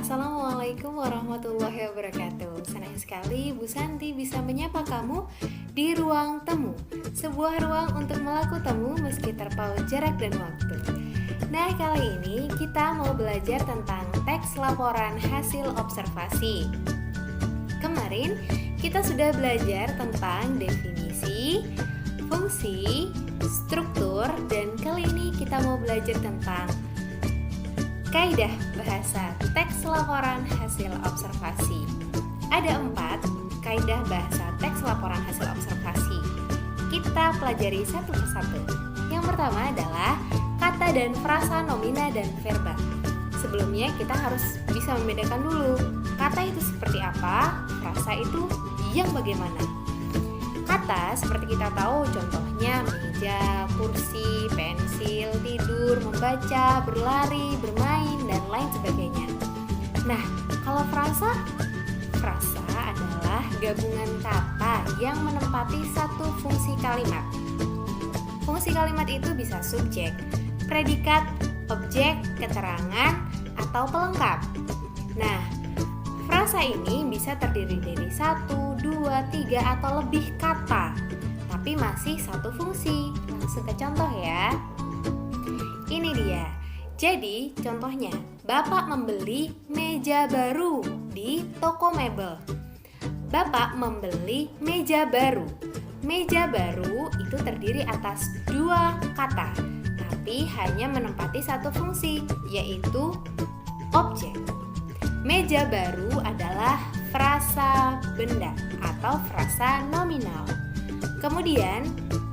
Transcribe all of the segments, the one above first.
Assalamualaikum warahmatullahi wabarakatuh. Senang sekali Bu Santi bisa menyapa kamu di ruang temu, sebuah ruang untuk melakukan temu meski terpaut jarak dan waktu. Nah, kali ini kita mau belajar tentang teks laporan hasil observasi. Kemarin kita sudah belajar tentang definisi, fungsi, struktur, dan kali ini kita mau belajar tentang kaidah bahasa teks laporan hasil observasi. Ada 4 kaidah bahasa teks laporan hasil observasi. Kita pelajari satu persatu. Yang pertama adalah kata dan frasa nomina dan verba. Sebelumnya kita harus bisa membedakan dulu kata itu seperti apa, frasa itu yang bagaimana. Kata seperti kita tahu contohnya meja, kursi, pensil, tidur, membaca, berlari, bermain, dan lain sebagainya. Nah, kalau frasa adalah gabungan kata yang menempati satu fungsi kalimat. Fungsi kalimat itu bisa subjek, predikat, objek, keterangan, atau pelengkap. Nah, frasa ini bisa terdiri dari 1, 2, 3, atau lebih kata, tapi masih satu fungsi. Langsung ke contoh ya. Ini dia. Jadi, contohnya, Bapak membeli meja baru di toko mebel. Bapak membeli meja baru. Meja baru itu terdiri atas 2 kata, tapi hanya menempati satu fungsi, yaitu objek. Meja baru adalah frasa benda atau frasa nominal. Kemudian,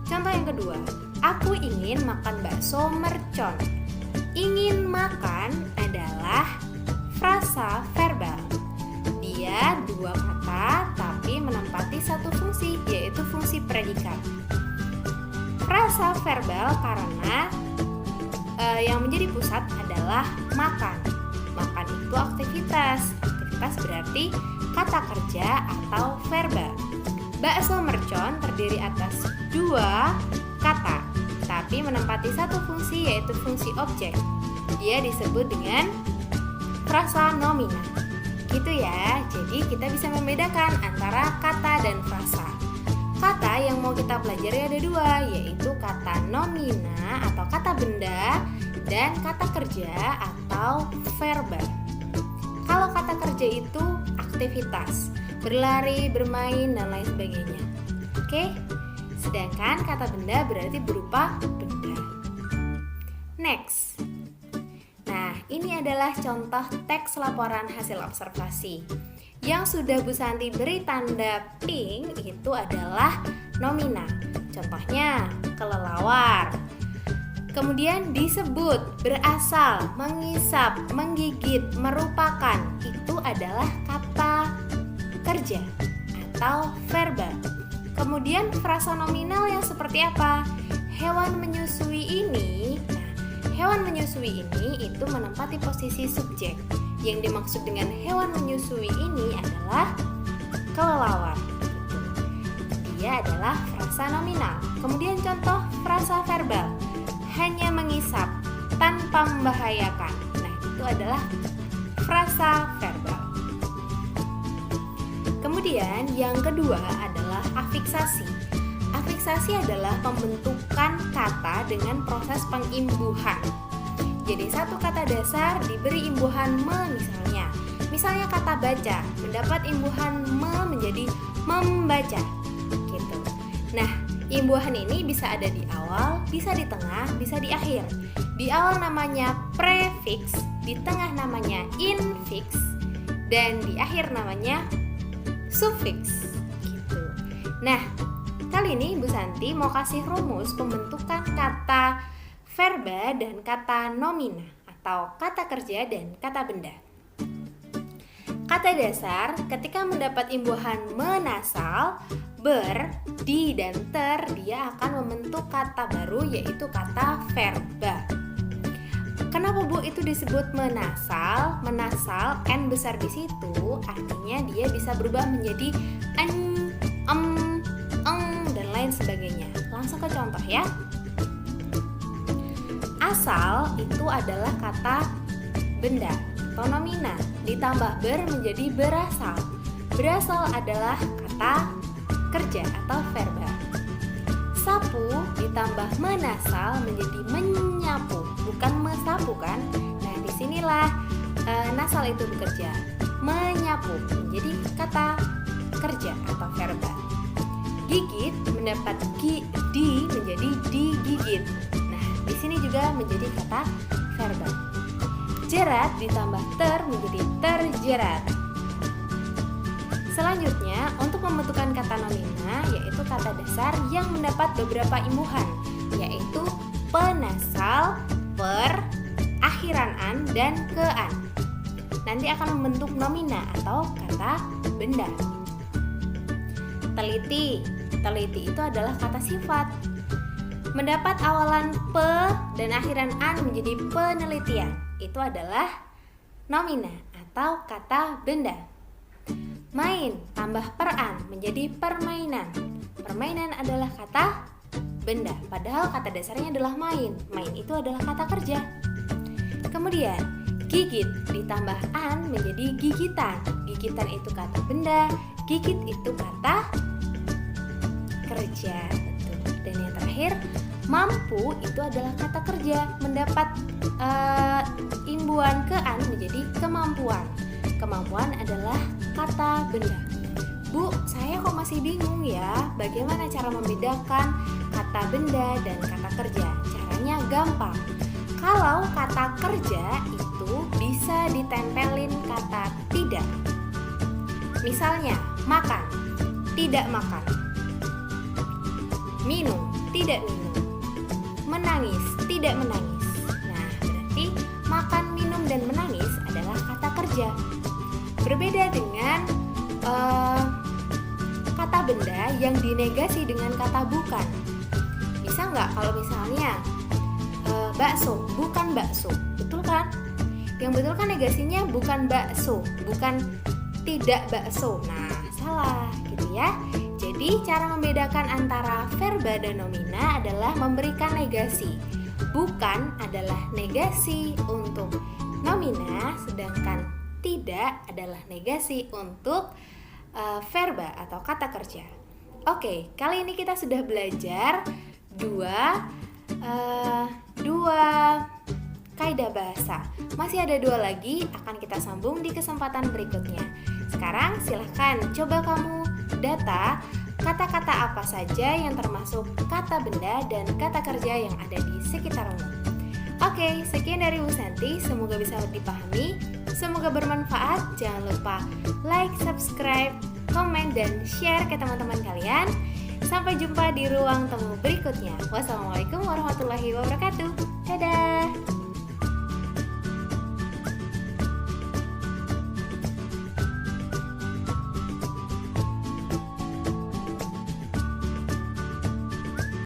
contoh yang kedua, aku ingin makan bakso mercon. Ingin makan adalah frasa verbal. Dia 2 kata tapi menempati satu fungsi, yaitu fungsi predikat. Frasa verbal karena yang menjadi pusat adalah makan. Makan itu aktivitas. Aktivitas berarti kata kerja atau verba. Bakso mercon terdiri atas 2 kata, tapi menempati satu fungsi, yaitu fungsi objek. Dia disebut dengan frasa nomina. Gitu ya. Jadi kita bisa membedakan antara kata dan frasa. Kata yang mau kita pelajari ada 2, yaitu kata nomina atau kata benda dan kata kerja atau verba. Kalau kata kerja itu aktivitas, berlari, bermain, dan lain sebagainya. Oke? Sedangkan kata benda berarti berupa benda. Next. Nah, ini adalah contoh teks laporan hasil observasi. Yang sudah Bu Santi beri tanda pink itu adalah nomina. Contohnya, kelelawar. Kemudian disebut, berasal, mengisap, menggigit, merupakan. Itu adalah kata kerja atau verba. Kemudian frasa nominal yang seperti apa? Hewan menyusui ini. Nah, hewan menyusui ini itu menempati posisi subjek. Yang dimaksud dengan hewan menyusui ini adalah kelelawar. Dia adalah frasa nominal. Kemudian contoh frasa verbal. Hanya mengisap tanpa membahayakan. Nah, itu adalah frasa verbal. Kemudian yang kedua adalah afiksasi. Afiksasi adalah pembentukan kata dengan proses pengimbuhan. Jadi satu kata dasar diberi imbuhan me misalnya. Misalnya kata baca mendapat imbuhan me menjadi membaca. Gitu. Nah, imbuhan ini bisa ada di awal, bisa di tengah, bisa di akhir. Di awal namanya prefix, di tengah namanya infiks, dan di akhir namanya sufiks. Gitu. Nah, kali ini Bu Santi mau kasih rumus pembentukan kata verba dan kata nomina atau kata kerja dan kata benda. Kata dasar ketika mendapat imbuhan menasal, ber, di, dan ter, dia akan membentuk kata baru yaitu kata verba. Kenapa Bu itu disebut menasal? Menasal n besar di situ artinya dia bisa berubah menjadi en, dan lain sebagainya. Langsung ke contoh ya. Asal itu adalah kata benda. atau nomina ditambah ber menjadi berasal. Berasal adalah kata kerja atau verba. Sapu ditambah menasal menjadi menyapu, bukan mesapu kan? Nah, disinilah nasal itu bekerja. Menyapu menjadi kata kerja atau verba. Gigit mendapat di menjadi digigit. Nah, di sini juga menjadi kata verba. Jerat ditambah ter menjadi terjerat. Selanjutnya, untuk membentukkan kata nomina, yaitu kata dasar yang mendapat beberapa imbuhan, yaitu penasal, per, akhiran an, dan kean. Nanti akan membentuk nomina atau kata benda. Teliti. Teliti itu adalah kata sifat. Mendapat awalan pe dan akhiran an menjadi penelitian. Itu adalah nomina atau kata benda. Main tambah peran menjadi permainan. Permainan adalah kata benda, padahal kata dasarnya adalah main. Main itu adalah kata kerja. Kemudian gigit ditambah an menjadi gigitan. Gigitan itu kata benda, gigit itu kata kerja. Betul. Dan yang terakhir, mampu itu adalah kata kerja, mendapat imbuhan ke an menjadi kemampuan. Kemampuan adalah kata benda. Bu, saya kok masih bingung ya, bagaimana cara membedakan kata benda dan kata kerja? Caranya gampang. Kalau kata kerja itu bisa ditempelin kata tidak. Misalnya, makan, tidak makan. Minum, tidak minum. Menangis, tidak menangis. Nah, berarti makan, minum, dan menangis adalah kata kerja. Berbeda dengan kata benda yang dinegasi dengan kata bukan. Bisa nggak kalau misalnya bakso, bukan bakso, betul kan? Yang betul kan negasinya bukan bakso, bukan tidak bakso. Nah, salah gitu ya. Jadi cara membedakan antara verba dan nomina adalah memberikan negasi. Bukan adalah negasi untuk nomina, sedangkan tidak adalah negasi untuk verba atau kata kerja. Oke, kali ini kita sudah belajar dua kaidah bahasa. Masih ada 2 lagi, akan kita sambung di kesempatan berikutnya. Sekarang silahkan coba kamu data kata-kata apa saja yang termasuk kata benda dan kata kerja yang ada di sekitarmu. Oke, sekian dari Bu Santi, semoga bisa dipahami, semoga bermanfaat. Jangan lupa like, subscribe, komen, dan share ke teman-teman kalian. Sampai jumpa di ruang temu berikutnya. Wassalamualaikum warahmatullahi wabarakatuh. Dadah.